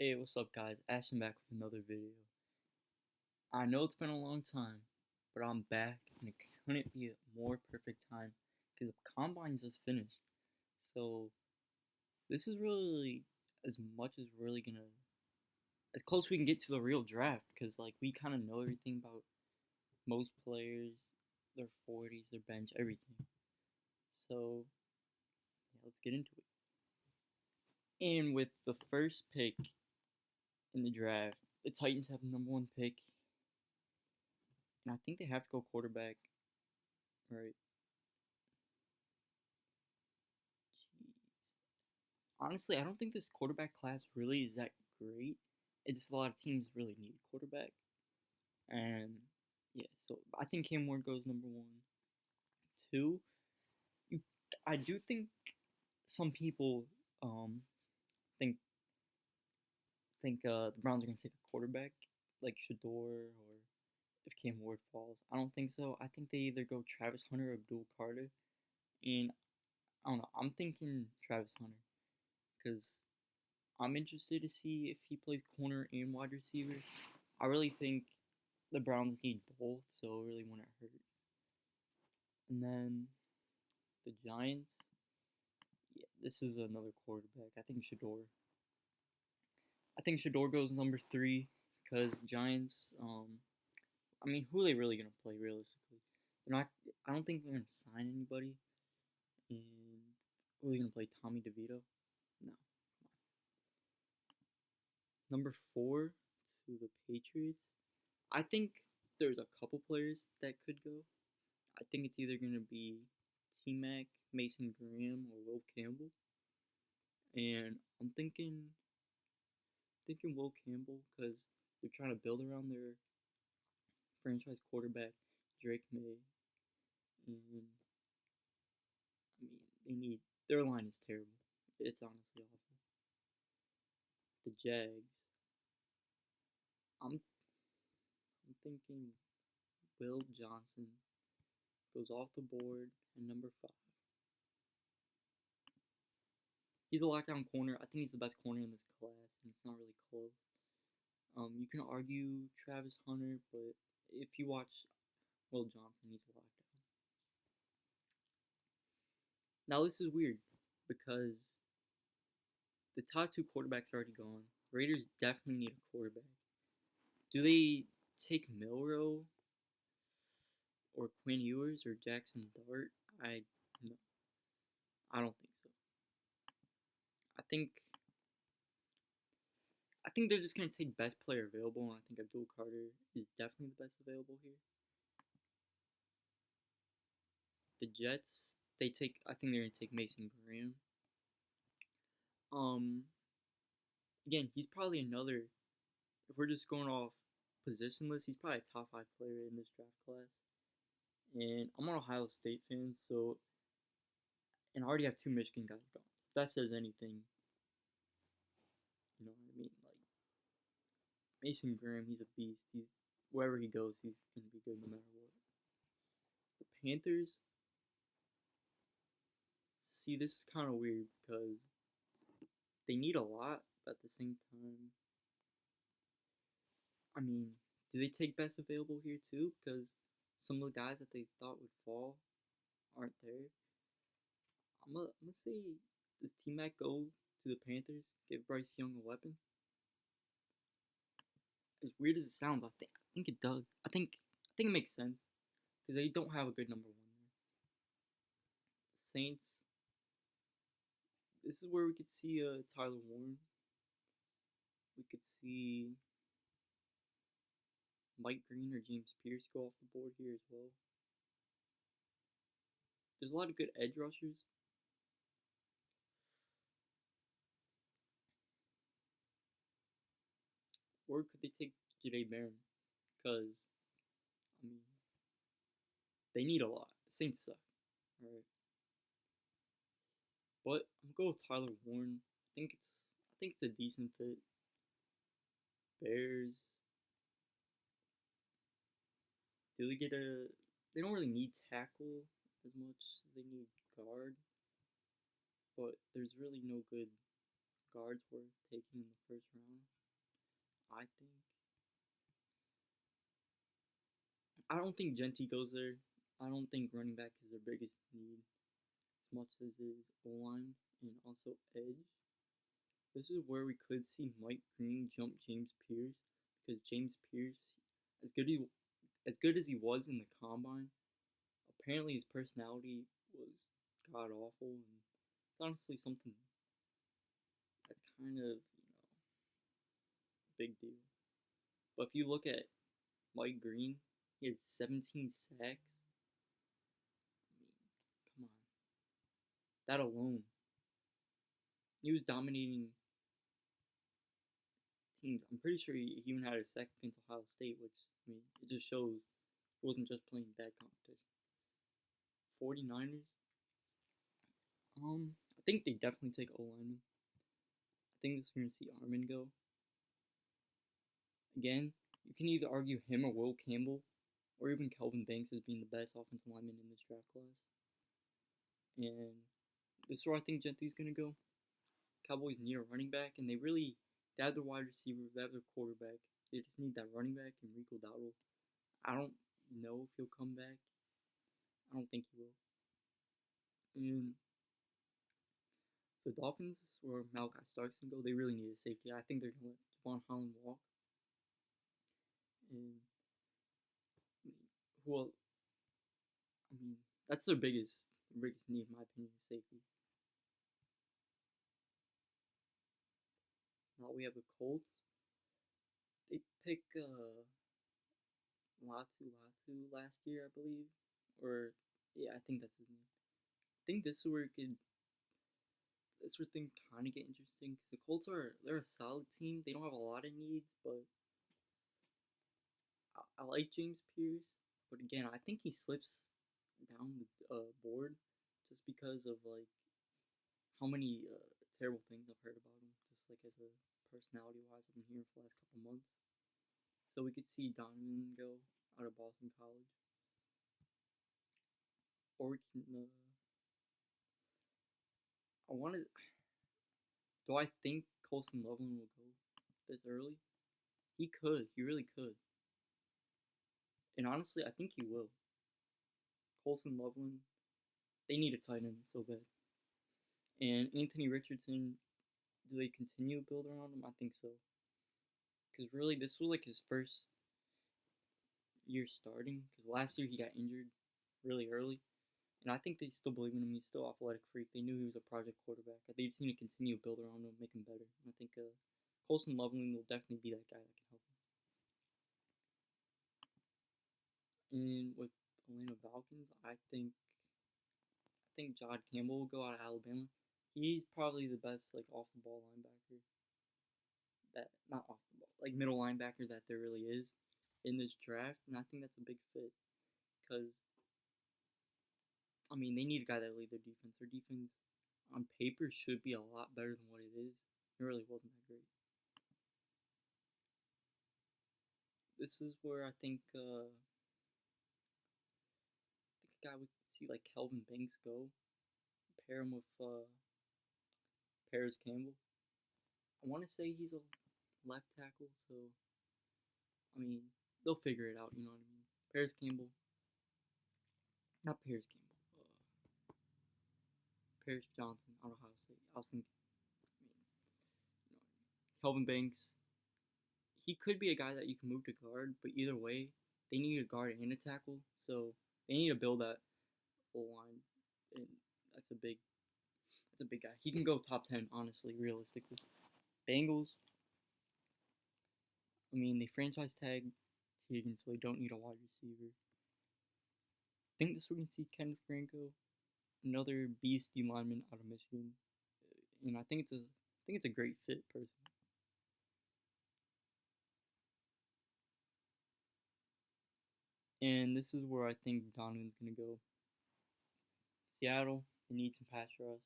Hey, what's up, guys? Ashton back with another video. I know it's been a long time, but I'm back, and it couldn't be a more perfect time because the combine just finished. So this is really as much as we're really gonna, as close we can get to the real draft, because like we kind of know everything about most players, their 40s, their bench, everything. So yeah, let's get into it. And with the first pick in the draft, the Titans have the number one pick, and I think they have to go quarterback, right? Honestly, I don't think this quarterback class really is that great. It's just a lot of teams really need a quarterback. And yeah, so I think Cam Ward goes number one. Two, you, I do think some people um think the Browns are gonna take a quarterback like Shador or if Cam Ward falls. I don't think so. I think they either go Travis Hunter or Abdul Carter. And I don't know. I'm thinking Travis Hunter because I'm interested to see if he plays corner and wide receiver. I really think the Browns need both, so it really wouldn't hurt. And then the Giants, yeah, this is another quarterback. I think Shador goes number three because Giants. I mean, who are they really gonna play realistically? They're not. I don't think they're gonna sign anybody. And who are they gonna play? Tommy DeVito? No. Number four to the Patriots. I think there's a couple players that could go. I think it's either gonna be T Mac, Mason Graham, or Will Campbell. And I'm thinking Will Campbell because they're trying to build around their franchise quarterback Drake May, and I mean they need their line is terrible. It's honestly awful. The Jags. I'm thinking Will Johnson goes off the board and number five. He's a lockdown corner. I think he's the best corner in this class, and it's not really close. You can argue Travis Hunter, but if you watch Will Johnson, he's a lockdown. Now this is weird because the top two quarterbacks are already gone. Raiders definitely need a quarterback. Do they take Milroe or Quinn Ewers or Jackson Dart? I no, I don't think so. I think I think they're just gonna take best player available, and I think Abdul Carter is definitely the best available here. The Jets, they take. I think they're gonna take Mason Graham. Um, again, he's probably another. If we're just going off position list, he's probably a top five player in this draft class. And I'm an Ohio State fan, so and I already have two Michigan guys gone. So if that says anything, you know what I mean? Like Mason Graham, he's a beast. He's wherever he goes, he's gonna be good no matter what. The Panthers, see, this is kind of weird because they need a lot, but at the same time, I mean, do they take best available here too? Because some of the guys that they thought would fall aren't there. I'm gonna say, does T Mac go to the Panthers? Give Bryce Young a weapon? As weird as it sounds, I think it does. I think it makes sense because they don't have a good number one there. Saints. This is where we could see Tyler Warren. We could see Mike Green or James Pierce go off the board here as well. There's a lot of good edge rushers. Or could they take Jade Barron? Because I mean, they need a lot. The Saints suck. All right, but I'm gonna go with Tyler Warren. I think it's a decent fit. Bears. Do they get a? They don't really need tackle as much as they need guard, but there's really no good guards worth taking in the first round. I think. I don't think Gentry goes there. I don't think running back is their biggest need as much as it is O-line and also edge. This is where we could see Mike Green jump James Pierce because James Pierce, as good as he was in the combine, apparently his personality was god awful, and it's honestly something that's kind of big deal. But if you look at Mike Green, he had 17 sacks. I mean, come on, that alone, he was dominating teams. I'm pretty sure he even had a sack against Ohio State, which I mean, it just shows he wasn't just playing bad competition. 49ers. I think they definitely take O-lineman. I think this is we're gonna see Armin go. Again, you can either argue him or Will Campbell, or even Kelvin Banks as being the best offensive lineman in this draft class. And this is where I think Gentry's gonna go. Cowboys need a running back, and they have their wide receiver, they have their quarterback. They just need that running back, and Rico Dowdle. I don't know if he'll come back. I don't think he will. And the Dolphins, where Malachi Stark's gonna go, they really need a safety. I think they're gonna let Javon Holland walk. And who else? I mean, that's their biggest need, in my opinion, is safety. Now we have the Colts. They pick Latu last year, I believe, or yeah, I think that's his name. I think this is where things kind of get interesting because the Colts they're a solid team. They don't have a lot of needs, but I like James Pierce. But again, I think he slips down the board just because of like how many terrible things I've heard about him. Just like as a personality wise, I've been hearing for the last couple months. So we could see Donovan go out of Boston College, or we can. I wanted. Do I think Colston Loveland will go this early? He could. He really could. And honestly, I think he will. Colston Loveland. They need a tight end so bad. And Anthony Richardson. Do they continue to build around him? I think so. Because really, this was like his first year starting. Because last year he got injured really early. And I think they still believe in him. He's still athletic freak. They knew he was a project quarterback. They just need to continue to build around him, make him better. And I think Colston Loveland will definitely be that guy that can help him. And with Atlanta Falcons, I think Jod Campbell will go out of Alabama. He's probably the best like off the ball linebacker. That not off the ball, like middle linebacker that there really is in this draft, and I think that's a big fit because I mean, they need a guy that lead their defense. Their defense, on paper, should be a lot better than what it is. It really wasn't that great. This is where I think a guy we could see like Kelvin Banks go. Pair him with Paris Campbell. I want to say he's a left tackle, so I mean they'll figure it out. You know what I mean? Paris Campbell, not Paris Campbell. Paris Johnson out of Ohio State. I was thinking, I mean, you know, Kelvin Banks. He could be a guy that you can move to guard, but either way, they need a guard and a tackle, so they need to build that full line, and that's a big guy. He can go top 10, honestly, realistically. Bengals. I mean, they franchise tag Teagan, so they don't need a wide receiver. I think this we're gonna see Kenneth Granko, another beastie lineman out of Michigan, and I think it's a great fit personally. And this is where I think Donovan's gonna go. Seattle, they need some pass rush.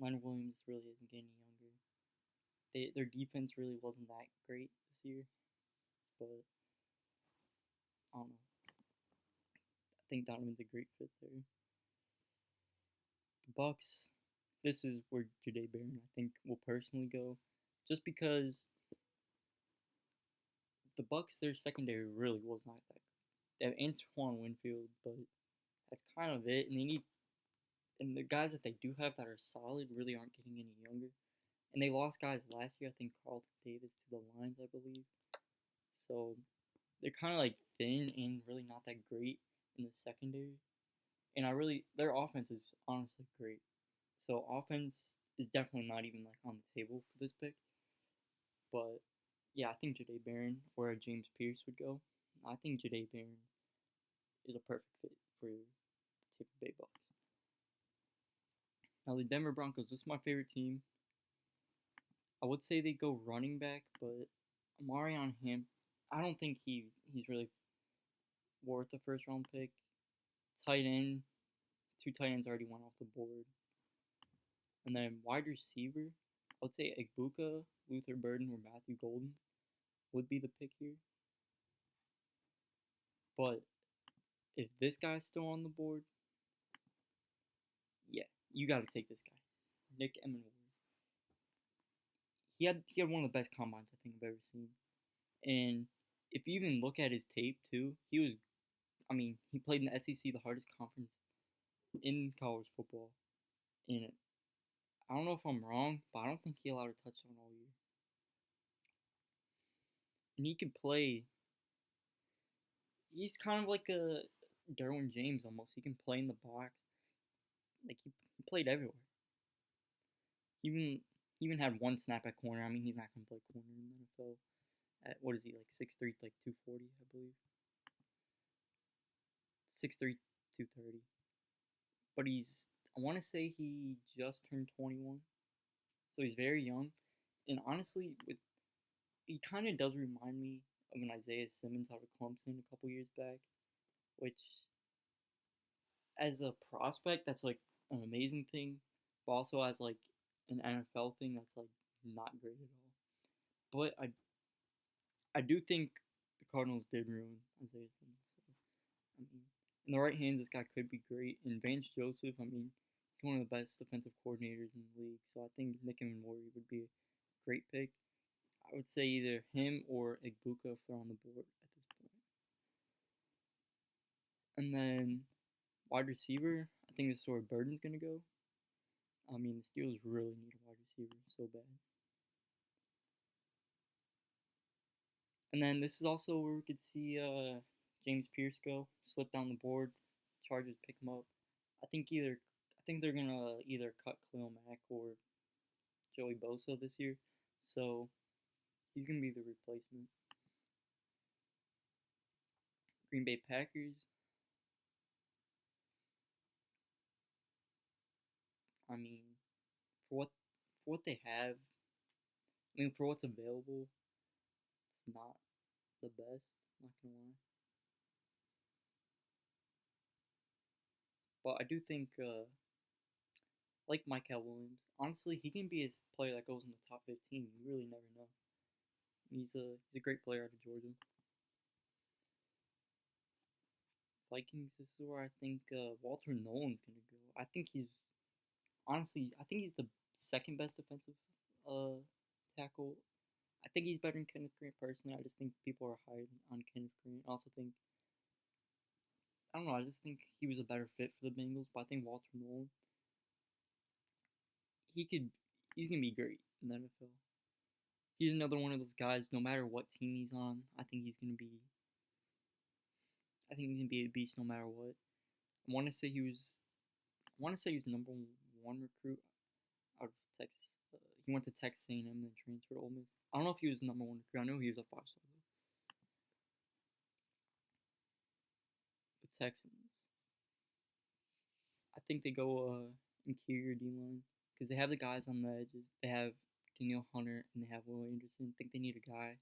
Leonard Williams really isn't getting younger. Their defense really wasn't that great this year, but I don't know. I think Donovan's a great fit there. The Bucks, this is where Jahdae Barron I think will personally go, just because the Bucks their secondary really was not that good. They have Antoine Winfield, but that's kind of it. And the guys that they do have that are solid really aren't getting any younger. And they lost guys last year. I think Carlton Davis to the Lions, I believe. So they're kind of like thin and really not that great in the secondary. And their offense is honestly great. So offense is definitely not even like on the table for this pick. But yeah, I think Jahdae Barron or James Pierce would go. I think Jahdae Barron is a perfect fit for the Tampa Bay Bucks. Now the Denver Broncos, this is my favorite team. I would say they go running back, but Marion Ham, I don't think he's really worth the first round pick. Tight end, two tight ends already went off the board. And then wide receiver, I would say Egbuka, Luther Burden, or Matthew Golden would be the pick here. But if this guy's still on the board, yeah, you got to take this guy, Nick Emenward. He had one of the best combines I think I've ever seen. And if you even look at his tape too, he played in the SEC, the hardest conference in college football. And I don't know if I'm wrong, but I don't think he allowed a touchdown all year. And he could play. He's kind of like a Derwin James almost. He can play in the box. Like he played everywhere. He even had one snap at corner. I mean, he's not gonna play corner in the NFL. At what is he like 6'3", like 240, I believe. 6'3", 230. But I want to say he just turned 21, so he's very young. And honestly, he kind of does remind me of an Isaiah Simmons out of Clemson a couple years back, which as a prospect that's like an amazing thing, but also as like an NFL thing that's like not great at all. But I do think the Cardinals did ruin Isaiah Simmons. So, I mean, in the right hands, this guy could be great. And Vance Joseph, I mean, he's one of the best defensive coordinators in the league. So I think Nick Emenwari would be a great pick. I would say either him or Egbuka if they're on the board at this point. And then wide receiver, I think this is where Burden's going to go. I mean, the Steelers really need a wide receiver so bad. And then this is also where we could see James Pierce go, slip down the board. Chargers pick him up. I think they're gonna either cut Khalil Mack or Joey Bosa this year, so he's gonna be the replacement. Green Bay Packers. I mean, for what they have, I mean for what's available, it's not the best. Not gonna lie. But I do think, like Michael Williams, honestly, he can be a player that goes in the top 15. You really never know. He's a great player out of Georgia. Vikings. This is where I think Walter Nolan's gonna go. I think he's the second best defensive tackle. I think he's better than Kenneth Grant personally. I just think people are high on Kenneth Grant. I also think I don't know. I just think he was a better fit for the Bengals. But I think Walter Nolan, he could, he's gonna be great in the NFL. He's another one of those guys. No matter what team he's on, I think he's gonna be. I think he's gonna be a beast no matter what. I want to say he was. I want to say he's number one recruit out of Texas. He went to Texas A&M and then transferred to Ole Miss. I don't know if he was number one recruit. I know he was a 5-star though. The Texans. I think they go interior D line because they have the guys on the edges. They have Daniel Hunter and they have Will Anderson. I think they need a guy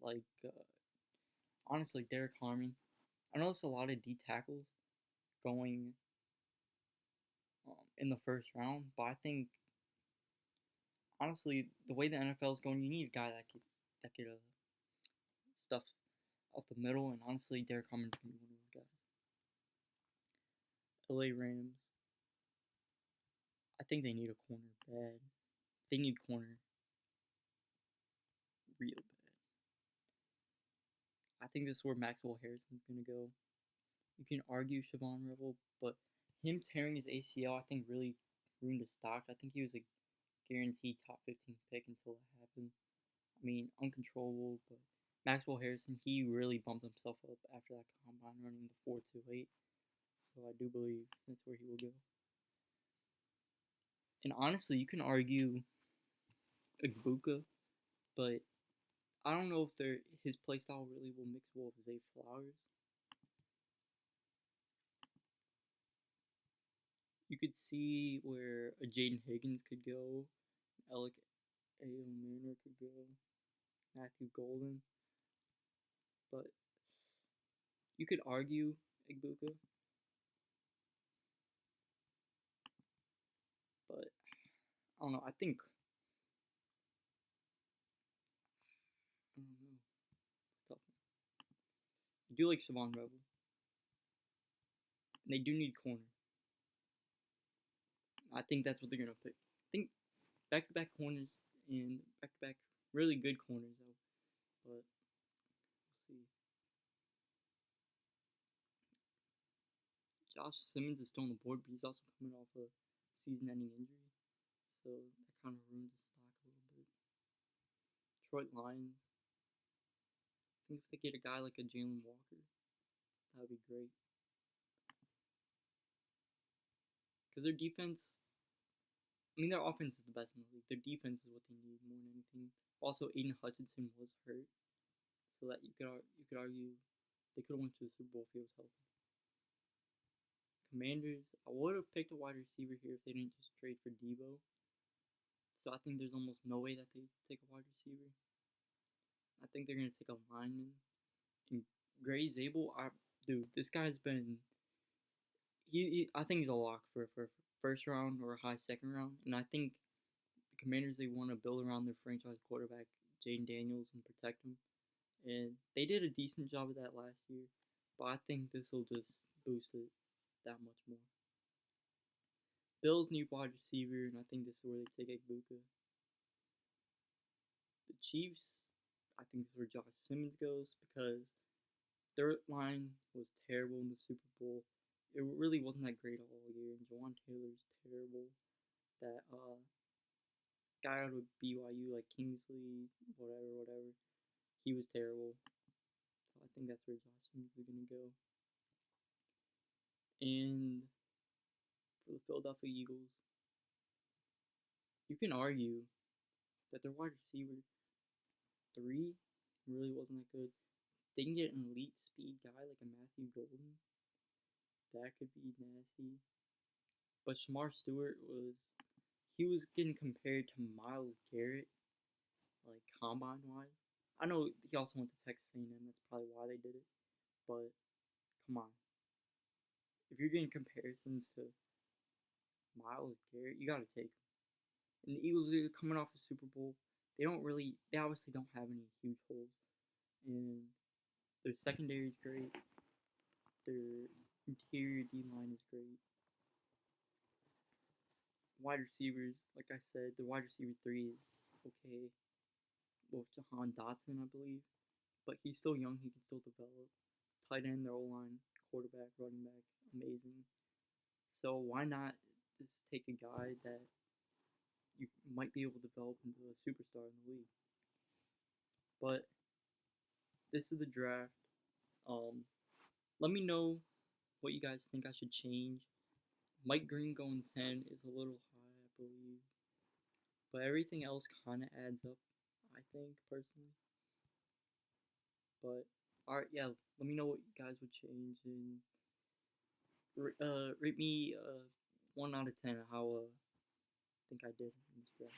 like honestly Derek Harmon. I know it's a lot of D tackles going in the first round, but I think honestly the way the NFL is going, you need a guy that could stuff up the middle. And honestly, Derek Harmon's gonna be one of those guys. LA Rams. I think they need a corner bad. They need corner real bad. I think this is where Maxwell Harrison's gonna go. You can argue Siobhan Revel, but him tearing his ACL, I think, really ruined his stock. I think he was a guaranteed top 15 pick until it happened. I mean, uncontrollable, but Maxwell Harrison, he really bumped himself up after that combine running the 4.28. So I do believe that's where he will go. And honestly, you can argue Egbuka, but I don't know if his playstyle really will mix well with Zay Flowers. You could see where a Jaden Higgins could go, Alec Manor could go, Matthew Golden, but you could argue Egbuka, but I don't know. I think I don't know. It's tough. I do like Siobhan Rebel. And they do need corner. I think that's what they're gonna pick. I think back-to-back corners and back-to-back really good corners though. But we'll see. Josh Simmons is still on the board, but he's also coming off a season-ending injury, so that kind of ruins his stock a little bit. Detroit Lions. I think if they get a guy like a Jalen Walker, that would be great. Because their defense, I mean, their offense is the best in the league. Their defense is what they need more than anything. Also, Aiden Hutchinson was hurt, so that you could argue they could have went to the Super Bowl if he was healthy. Commanders, I would have picked a wide receiver here if they didn't just trade for Debo. So I think there's almost no way that they take a wide receiver. I think they're gonna take a lineman. And Gray Zabel, dude, this guy's been. I think he's a lock for first round or a high second round, and I think the Commanders, they want to build around their franchise quarterback Jayden Daniels and protect him, and they did a decent job of that last year. But I think this will just boost it that much more. Bills need wide receiver, and I think this is where they take Egbuka. The Chiefs, I think this is where Josh Simmons goes because their line was terrible in the Super Bowl. It really wasn't that great all year, and Jawan Taylor's terrible. That guy out of BYU, like Kingsley, whatever, he was terrible. So I think that's where Josh Simmons is gonna go. And for the Philadelphia Eagles, you can argue that their wide receiver 3 really wasn't that good. They can get an elite speed guy like a Matthew Golden. That could be nasty. But Shamar Stewart was getting compared to Myles Garrett, like combine wise. I know he also went to Texas A&M. That's probably why they did it. But come on, if you're getting comparisons to Myles Garrett, you gotta take him. And the Eagles are coming off a Super Bowl. They obviously don't have any huge holes. And their secondary is great. Their interior D line is great. Wide receivers, like I said, the wide receiver 3 is okay. With Jahan Dotson, I believe. But he's still young, he can still develop. Tight end, their O-line, quarterback, running back, amazing. So why not just take a guy that you might be able to develop into a superstar in the league? But this is the draft. Let me know what you guys think I should change. Mike Green going 10 is a little high, I believe. But everything else kind of adds up, I think, personally. But, alright, yeah, let me know what you guys would change. And rate me 1 out of 10 how I think I did in this draft.